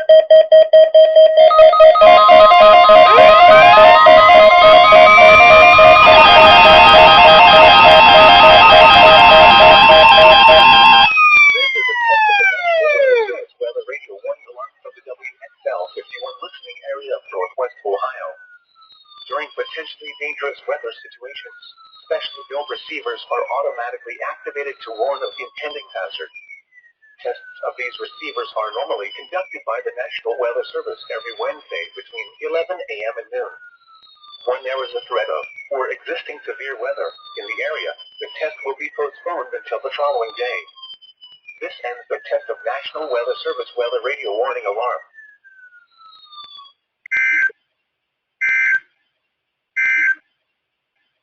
Weather radio warning alarm from the WXL51 listening area of Northwest Ohio. During potentially dangerous weather situations, specially built receivers are automatically activated to warn of impending hazard. Tests of these receivers are normally conducted by the National Weather Service every Wednesday between 11 a.m. and noon. When there is a threat of or existing severe weather in the area, the test will be postponed until the following day. This ends the test of National Weather Service weather radio warning alarm.